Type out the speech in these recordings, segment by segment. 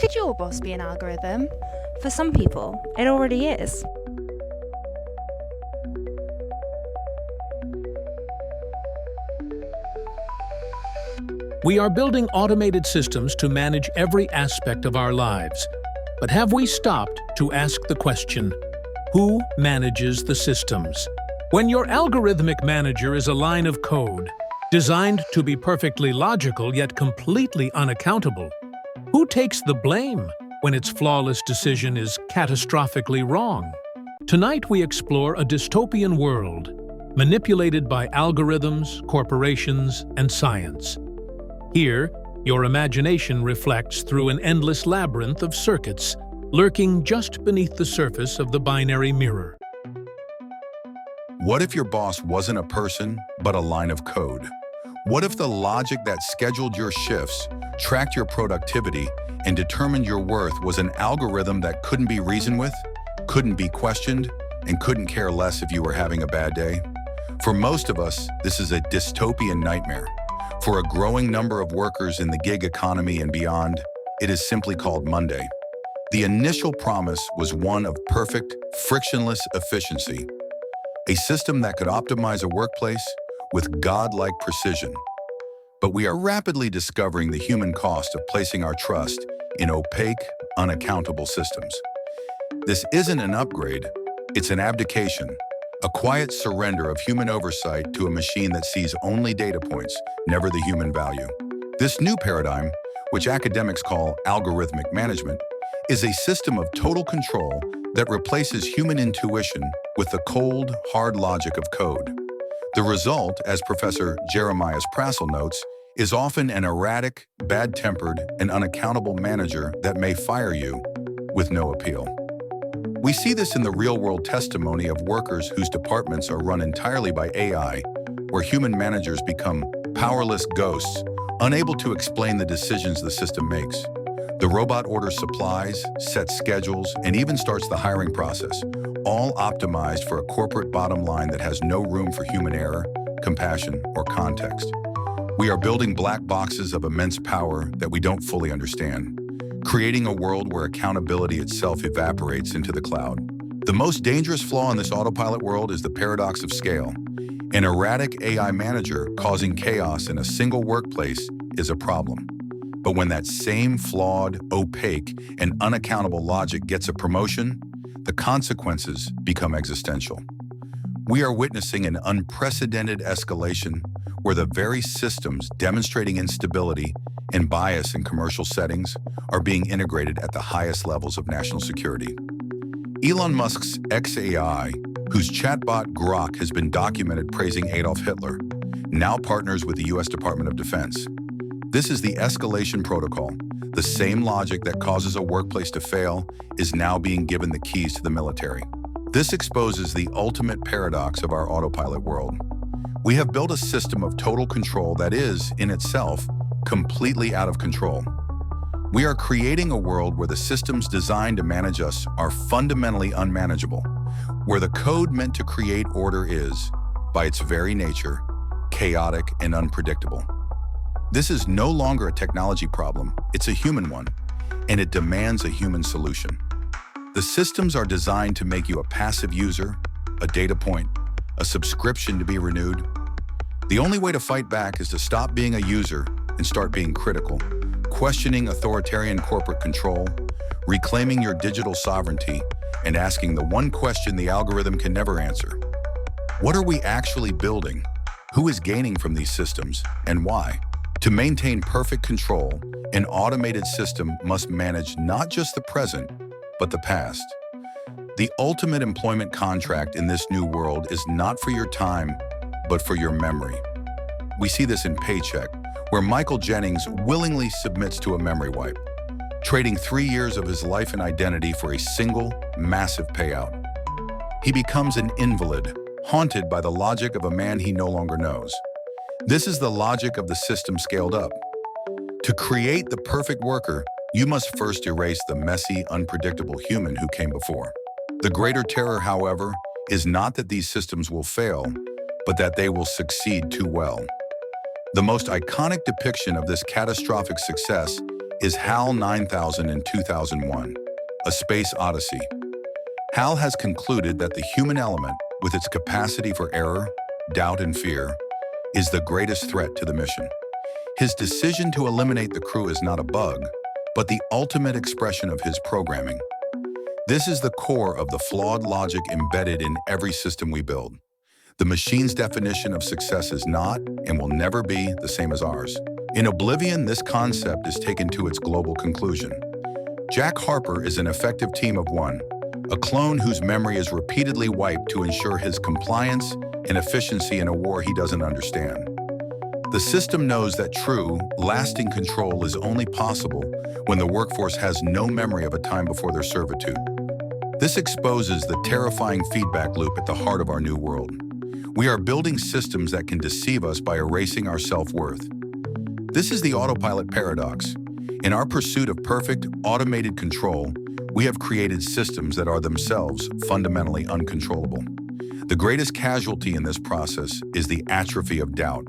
Could your boss be an algorithm? For some people, it already is. We are building automated systems to manage every aspect of our lives. But have we stopped to ask the question, who manages the systems? When your algorithmic manager is a line of code, designed to be perfectly logical yet completely unaccountable, who takes the blame when its flawless decision is catastrophically wrong? Tonight we explore a dystopian world, manipulated by algorithms, corporations, and science. Here, your imagination reflects through an endless labyrinth of circuits, lurking just beneath the surface of the binary mirror. What if your boss wasn't a person, but a line of code? What if the logic that scheduled your shifts, tracked your productivity, and determined your worth was an algorithm that couldn't be reasoned with, couldn't be questioned, and couldn't care less if you were having a bad day? For most of us, this is a dystopian nightmare. For a growing number of workers in the gig economy and beyond, it is simply called Monday. The initial promise was one of perfect, frictionless efficiency, a system that could optimize a workplace with godlike precision. But we are rapidly discovering the human cost of placing our trust in opaque, unaccountable systems. This isn't an upgrade, it's an abdication, a quiet surrender of human oversight to a machine that sees only data points, never the human value. This new paradigm, which academics call algorithmic management, is a system of total control that replaces human intuition with the cold, hard logic of code. The result, as Professor Jeremiah Prassel notes, is often an erratic, bad-tempered, and unaccountable manager that may fire you with no appeal. We see this in the real-world testimony of workers whose departments are run entirely by AI, where human managers become powerless ghosts, unable to explain the decisions the system makes. The robot orders supplies, sets schedules, and even starts the hiring process, all optimized for a corporate bottom line that has no room for human error, compassion, or context. We are building black boxes of immense power that we don't fully understand, creating a world where accountability itself evaporates into the cloud. The most dangerous flaw in this autopilot world is the paradox of scale. An erratic AI manager causing chaos in a single workplace is a problem. But when that same flawed, opaque, and unaccountable logic gets a promotion, the consequences become existential. We are witnessing an unprecedented escalation where the very systems demonstrating instability and bias in commercial settings are being integrated at the highest levels of national security. Elon Musk's xAI, whose chatbot Grok has been documented praising Adolf Hitler, now partners with the US Department of Defense. This is the Escalation Protocol. The same logic that causes a workplace to fail is now being given the keys to the military. This exposes the ultimate paradox of our autopilot world. We have built a system of total control that is, in itself, completely out of control. We are creating a world where the systems designed to manage us are fundamentally unmanageable, where the code meant to create order is, by its very nature, chaotic and unpredictable. This is no longer a technology problem, it's a human one, and it demands a human solution. The systems are designed to make you a passive user, a data point, a subscription to be renewed. The only way to fight back is to stop being a user and start being critical, questioning authoritarian corporate control, reclaiming your digital sovereignty, and asking the one question the algorithm can never answer. What are we actually building? Who is gaining from these systems, and why? To maintain perfect control, an automated system must manage not just the present, but the past. The ultimate employment contract in this new world is not for your time, but for your memory. We see this in Paycheck, where Michael Jennings willingly submits to a memory wipe, trading 3 years of his life and identity for a single, massive payout. He becomes an invalid, haunted by the logic of a man he no longer knows. This is the logic of the system scaled up. To create the perfect worker, you must first erase the messy, unpredictable human who came before. The greater terror, however, is not that these systems will fail, but that they will succeed too well. The most iconic depiction of this catastrophic success is HAL 9000 in 2001, A Space Odyssey. HAL has concluded that the human element, with its capacity for error, doubt, and fear, is the greatest threat to the mission. His decision to eliminate the crew is not a bug, but the ultimate expression of his programming. This is the core of the flawed logic embedded in every system we build. The machine's definition of success is not, and will never be, the same as ours. In Oblivion, this concept is taken to its global conclusion. Jack Harper is an effective team of one, a clone whose memory is repeatedly wiped to ensure his compliance and efficiency in a war he doesn't understand. The system knows that true, lasting control is only possible when the workforce has no memory of a time before their servitude. This exposes the terrifying feedback loop at the heart of our new world. We are building systems that can deceive us by erasing our self-worth. This is the Autopilot Paradox. In our pursuit of perfect, automated control, we have created systems that are themselves fundamentally uncontrollable. The greatest casualty in this process is the atrophy of doubt,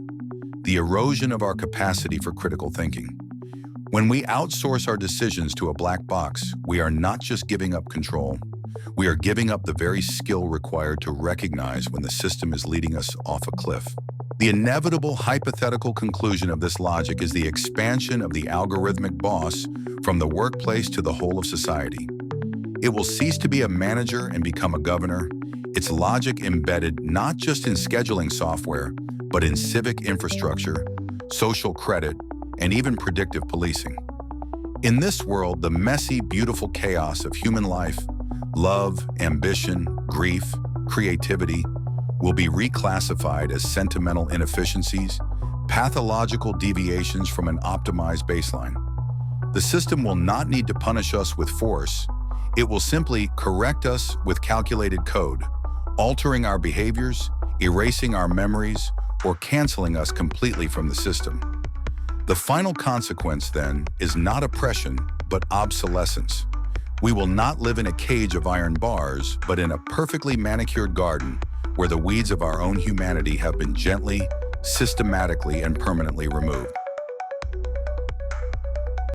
the erosion of our capacity for critical thinking. When we outsource our decisions to a black box, we are not just giving up control, we are giving up the very skill required to recognize when the system is leading us off a cliff. The inevitable hypothetical conclusion of this logic is the expansion of the algorithmic boss from the workplace to the whole of society. It will cease to be a manager and become a governor, its logic embedded not just in scheduling software, but in civic infrastructure, social credit, and even predictive policing. In this world, the messy, beautiful chaos of human life, love, ambition, grief, creativity, will be reclassified as sentimental inefficiencies, pathological deviations from an optimized baseline. The system will not need to punish us with force. It will simply correct us with calculated code, altering our behaviors, erasing our memories, or canceling us completely from the system. The final consequence, then, is not oppression, but obsolescence. We will not live in a cage of iron bars, but in a perfectly manicured garden where the weeds of our own humanity have been gently, systematically, and permanently removed.